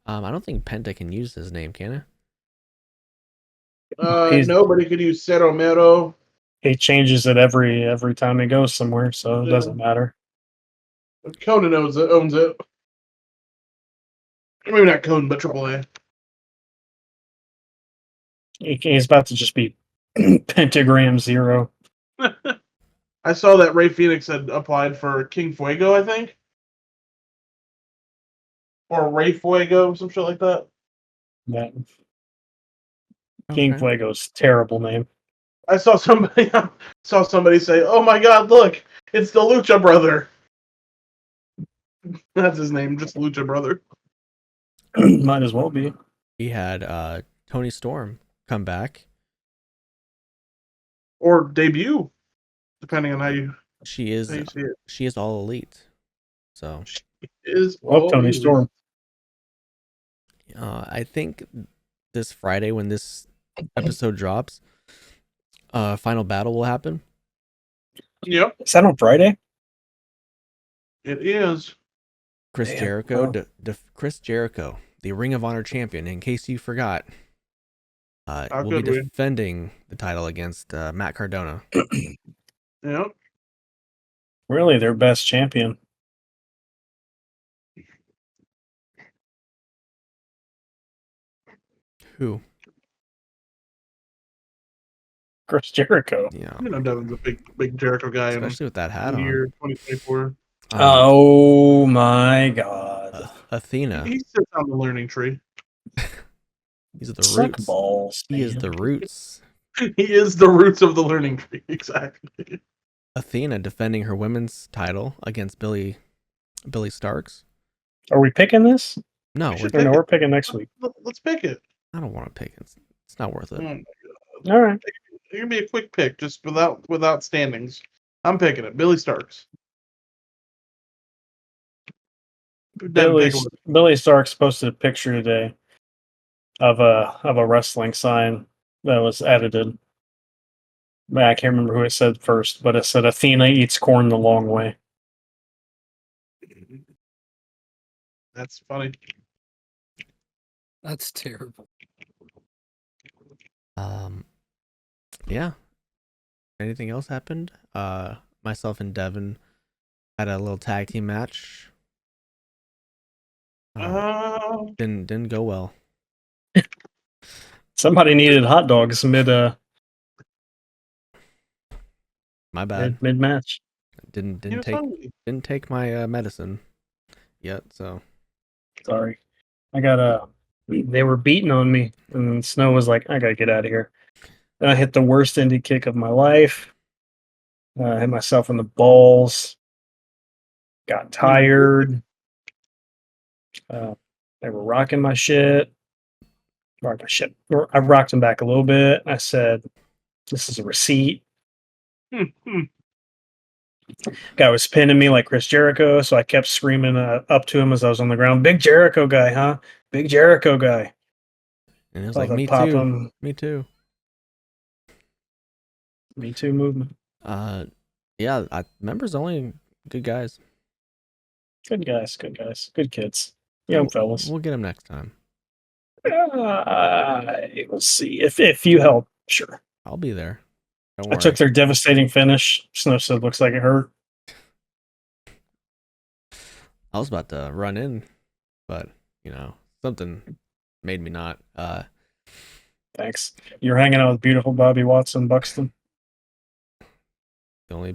I don't think Penta can use his name, can it? Nobody could use Cero Mero. He changes it every time he goes somewhere, so it Yeah. doesn't matter. Conan owns it. Maybe not Conan, but AAA. He's about to just be Pentagram Zero. I saw that Ray Phoenix had applied for King Fuego, I think. Or Ray Fuego, some shit like that. Yeah. King Okay. Fuego's terrible name. I saw somebody say, "Oh my God, look, it's the Lucha Brother." That's his name, just Lucha Brother. Might as well be. He had Tony Storm come back. Or debut, depending on how you She is see it. she is all elite. So Is Love Tony Storm. I think this Friday when this episode drops, final battle will happen. Yep, Is that on Friday? it is. Chris Damn, Jericho, wow. Chris Jericho, the Ring of Honor champion. In case you forgot, How will be could we? defending the title against Matt Cardona. Yep. Really, their best champion. Who? Chris Jericho. Yeah, You know, Devin's a big Jericho guy especially with that hat in the on. year 2024. Oh my God. Athena. He sits on the learning tree. He's the Suck roots. balls. He is man. the roots. He is the roots of the learning tree. Exactly. Athena defending her women's title against Billy Starks. Are we picking this? No, We should Or no, pick we're it. picking next week. Let's pick it. I don't want to pick it. It's not worth it. All right. It can be a quick pick, just without standings. I'm picking it. Billy Starks. Billy Starks posted a picture today of a wrestling sign that was edited. I can't remember who it said first, but it said Athena eats corn the long way. That's funny. That's terrible. Yeah. Anything else happened? Myself and Devin had a little tag team match. Didn't go well. Somebody needed hot dogs My bad. mid match. Didn't He was take hungry. didn't take my medicine yet. So Sorry, I got they were beating on me, and Snow was like, "I gotta get out of here." Then I hit the worst indie kick of my life. I hit myself in the balls. Got tired. They were rocking my shit. I rocked him back a little bit. I said, "This is a receipt." Guy was pinning me like Chris Jericho, so I kept screaming up to him as I was on the ground, "Big Jericho guy, huh? Big Jericho guy." and it was I like was me pop too. him. Me too. Me too movement. Yeah, members only good guys. Good guys, good kids, young fellas. We'll get them next time. We'll see if you help. Sure, I'll be there. Don't I worry. took their devastating finish. Snow said, "Looks like it hurt." I was about to run in, but something made me not. Thanks. You're hanging out with beautiful Bobby Watson Buxton. The only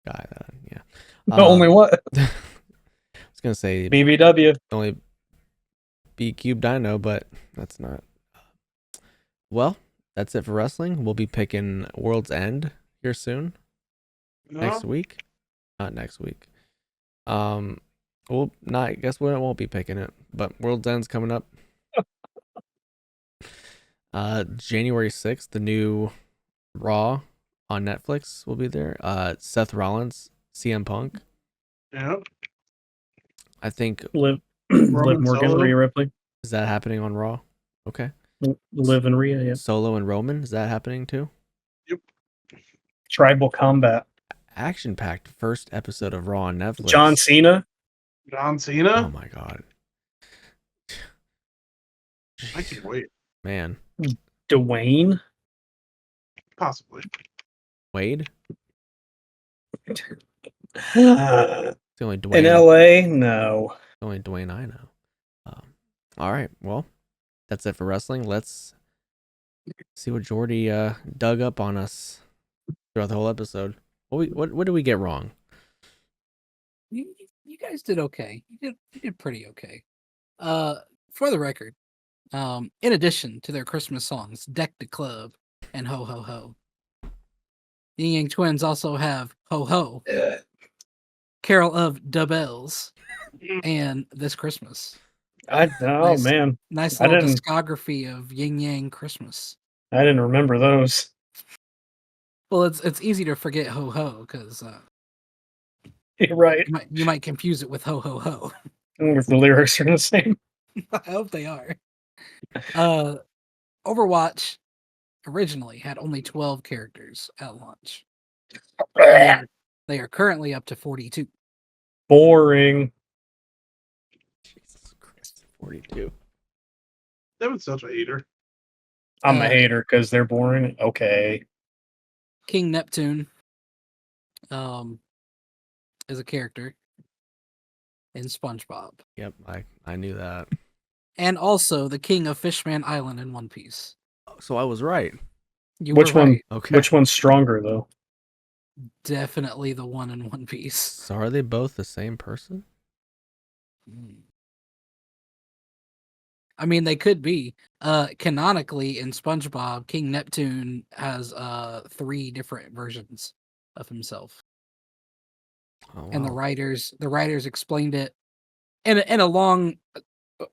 guy that The only what? I was gonna say BBW. the only B Cube Dino, but that's not. Well, that's it for wrestling. We'll be picking World's End here soon. Next week, not next week. Well, not. I guess we won't be picking it, but World's End's coming up. January 6th, the new Raw on Netflix will be there. Seth Rollins, CM Punk. Yeah. I think Liv Roman Morgan, Solo. Rhea Ripley. is that happening on Raw? Okay. Liv and Rhea, yeah. Solo and Roman, is that happening too? Yep. Tribal Combat. Action-packed first episode of Raw on Netflix. John Cena. John Oh Cena. my god. I can wait. Man, Dwayne. Possibly. Wade. In It's the only Dwayne. LA, no. The only Dwayne I know. All right. Well, that's it for wrestling. Let's see what Jordy dug up on us throughout the whole episode. What did we get wrong? You guys did okay. You did pretty okay. For the record, in addition to their Christmas songs, Deck the Club and Ho Ho Ho, the Yin Yang Twins also have Ho Ho, Carol of the Bells, and This Christmas. Nice. Man, Nice I little didn't- discography of Yin Yang Christmas. I didn't remember those. Well, it's easy to forget Ho Ho because You're right. you might confuse it with Ho Ho Ho. I wonder if the lyrics are the same. I hope they are. Overwatch originally had only 12 characters at launch. They are currently up to 42. Boring. Jesus Christ, 42. Devin's such a hater. I'm a hater because they're boring. Okay. King Neptune is a character in SpongeBob. Yep, I knew that. And also the King of Fishman Island in One Piece. So I was right. You Which were one? right. Okay. Which one's stronger though? Definitely the one in One Piece. So are they both the same person? I mean, they could be. Canonically, in SpongeBob, King Neptune has 3 different versions of himself, Oh, and the wow. writers explained it in a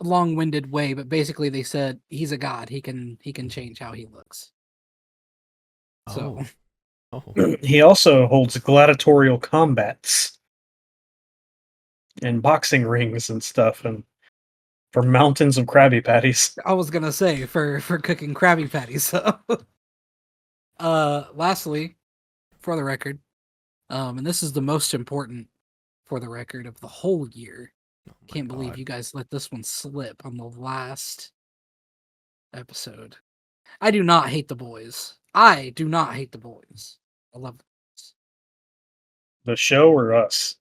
long-winded way. But basically, they said he's a god. He can change how he looks. So Oh. He also holds gladiatorial combats and boxing rings and stuff, and for mountains of Krabby Patties. I was gonna say for cooking Krabby Patties. So, lastly, for the record, and this is the most important for the record of the whole year. Oh my Can't believe God. you guys let this one slip on the last episode. I do not hate the boys. I do not hate the boys. I love the boys. The show or us?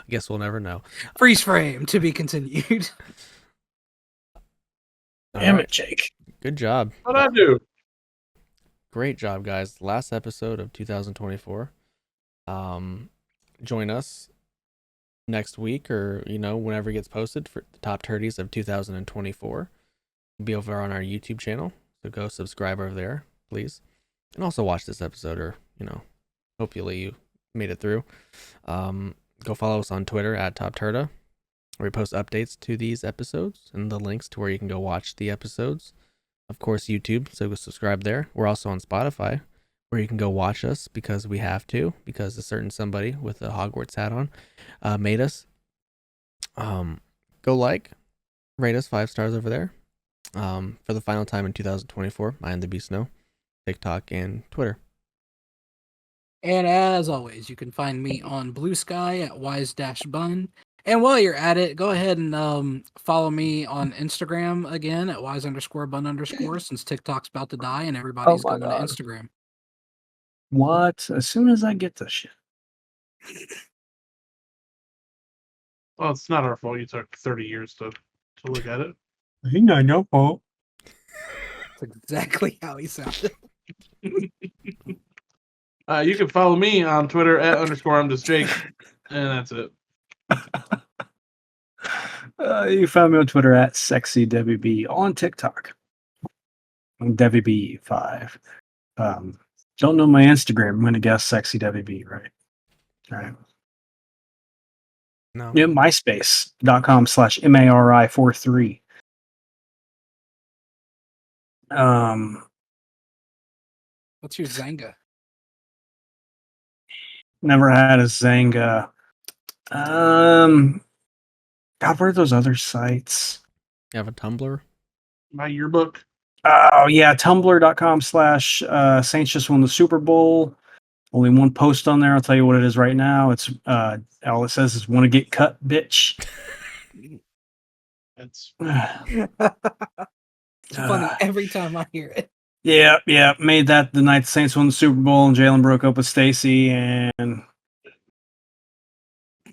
Guess we'll never know. Freeze frame to be continued. Damn Alright, it, Jake. good job. What'd I do? Great job, guys. Last episode of 2024. Join us next week or, whenever it gets posted for the top 30s of 2024. It'll be over on our YouTube channel. So go subscribe over there, please. And also watch this episode or, hopefully you made it through. Go follow us on Twitter at TOPTERTA, where we post updates to these episodes and the links to where you can go watch the episodes. Of course, YouTube, so go subscribe there. We're also on Spotify, where you can go watch us because we have to, because a certain somebody with a Hogwarts hat on made us. Go rate us 5 stars over there. For the final time in 2024, I am the Beast Snow, TikTok and Twitter. And as always, you can find me on Blue Sky at wise-bun. And while you're at it, go ahead and follow me on Instagram again at wise_bun_ since TikTok's about to die and everybody's Oh my going to God. Instagram. What? As soon as I get the shit. Well, it's not our fault. You took 30 years to look at it. Ain't not your fault. That's exactly how he sounded. You can follow me on Twitter at _I'm just Jake, and that's it. You can find me on Twitter at SexyDebbieB, on TikTok. I'm DebbieB5. Don't know my Instagram. I'm going to guess SexyDebbieB, right? All right. No. Yeah, MySpace.com/MARI43. What's your Zanga? Never had a Zanga. God, what are those other sites? You have a Tumblr? My yearbook. Oh yeah, tumblr.com/Saints just won the Super Bowl. Only one post on there. I'll tell you what it is right now. It's all it says is "want to get cut, bitch." It's It's funny every time I hear it. Yeah. Made that the night the Saints won the Super Bowl and Jalen broke up with Stacy and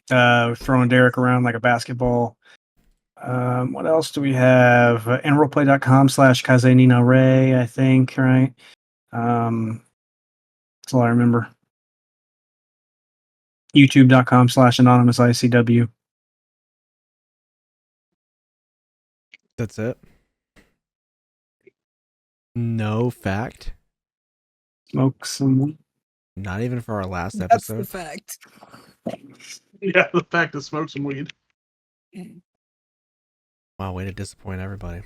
throwing Derek around like a basketball. What else do we have? Enrollplay.com/Kazenina Ray, I think, right? That's all I remember. YouTube.com/Anonymous ICW. That's it. No fact. Smoke some weed. Not even for our last That's the episode. fact. yeah, the fact to smoke some weed. Wow, way to disappoint everybody.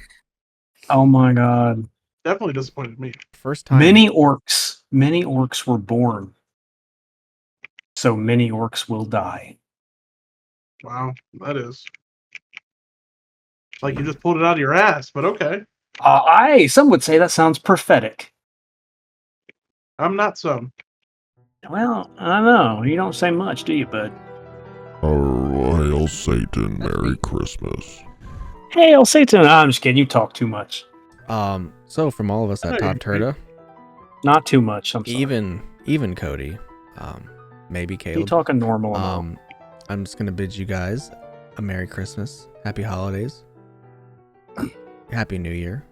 Oh my god. Definitely disappointed me. First time. Many orcs were born. So many orcs will die. Wow, that is like you just pulled it out of your ass, but okay. Some would say that sounds prophetic. I'm not some. Well, I don't know. You don't say much, do you, bud? Oh, hail Satan, Merry Christmas. Hail Satan! I'm just kidding. You talk too much. So from all of us at Hey. TOPTERTA, Not too much. I'm sorry. even Cody, maybe You Caleb. talking normal amount. I'm just gonna bid you guys a Merry Christmas, Happy Holidays, Happy New Year.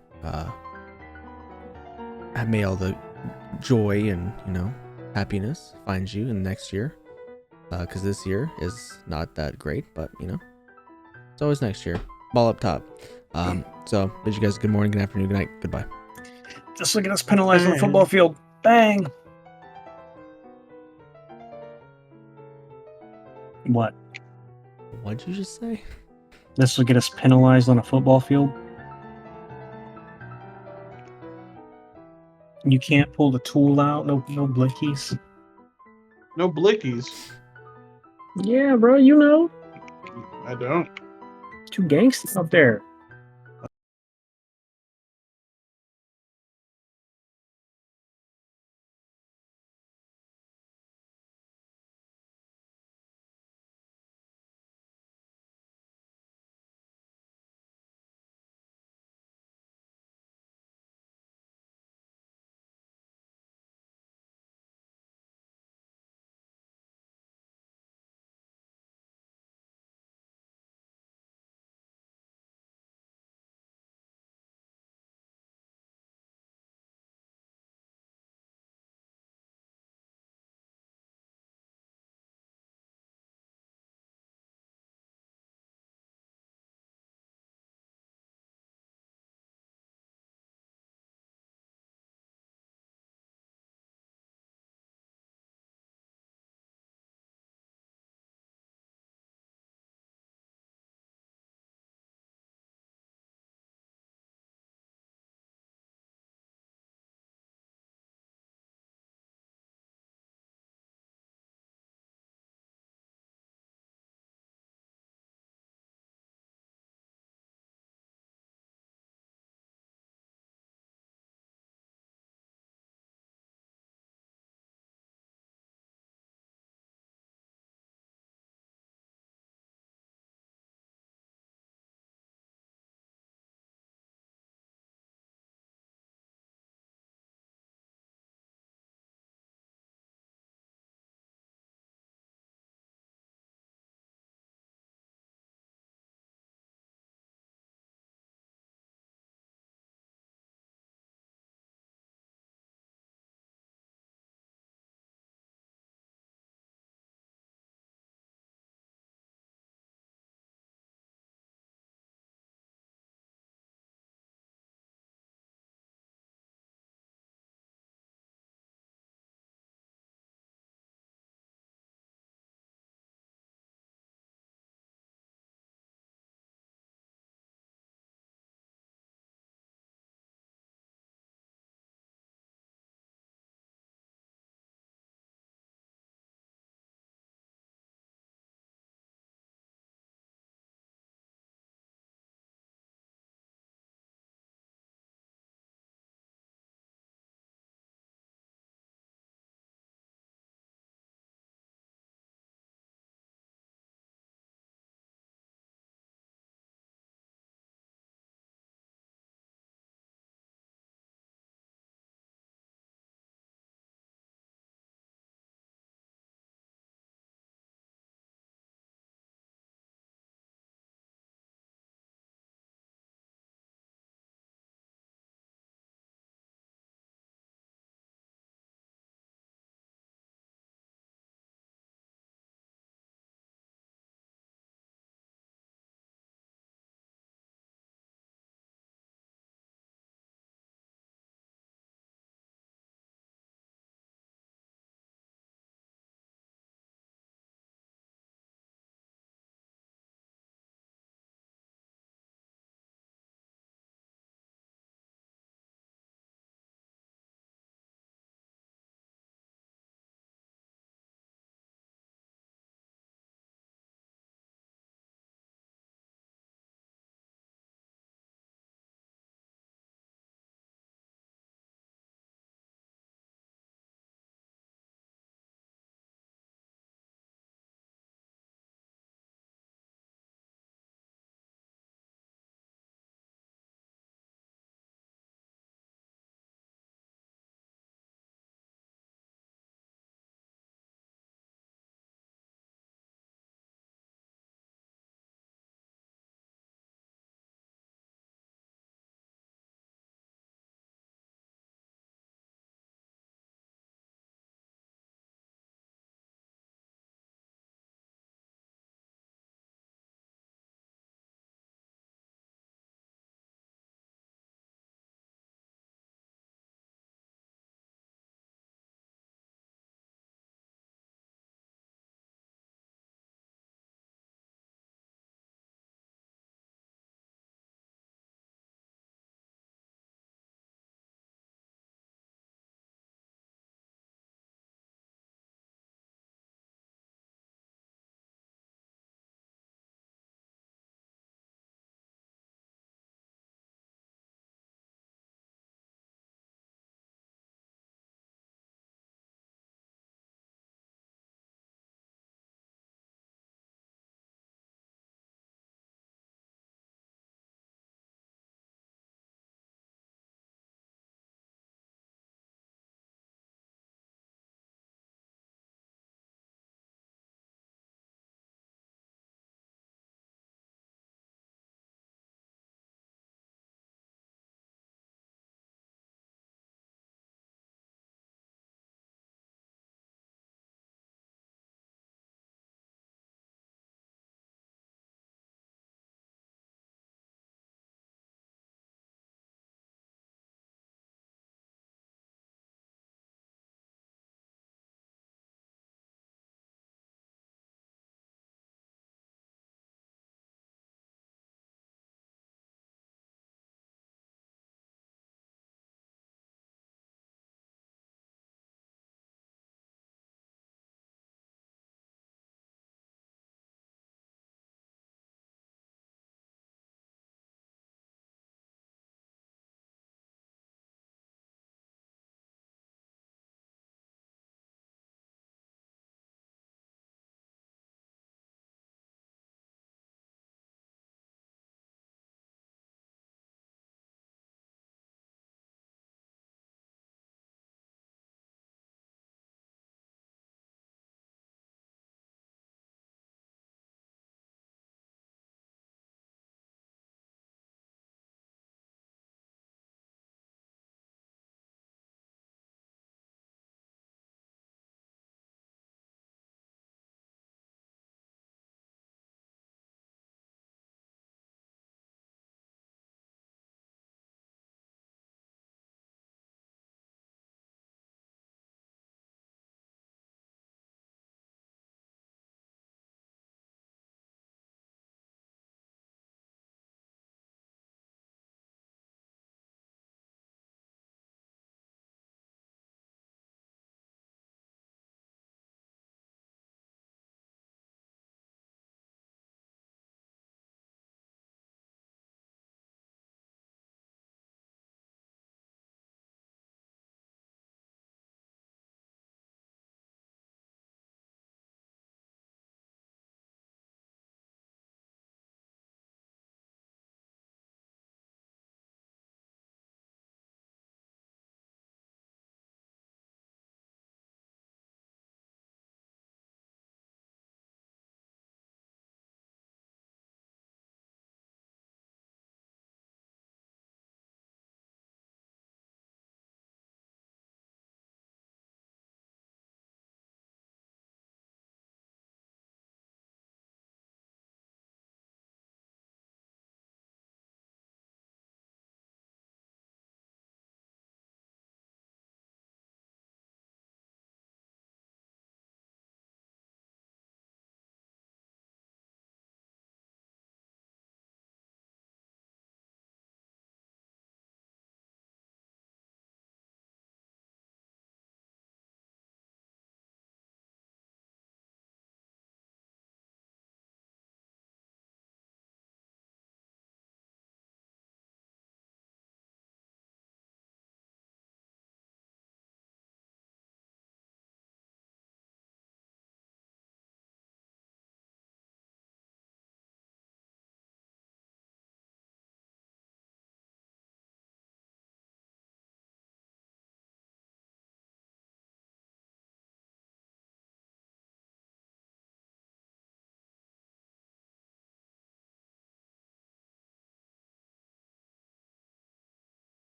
May all the joy and happiness find you in the next year. Because this year is not that great, but it's always next year. Ball up top. So bid you guys good morning, good afternoon, good night, goodbye. Just look at us penalized on the Bang. football field. Bang! What? What'd you just say? This will get us penalized on a football field? You can't pull the tool out? No blickies? No blickies. Yeah, bro, you know. I don't. Two gangsters up there.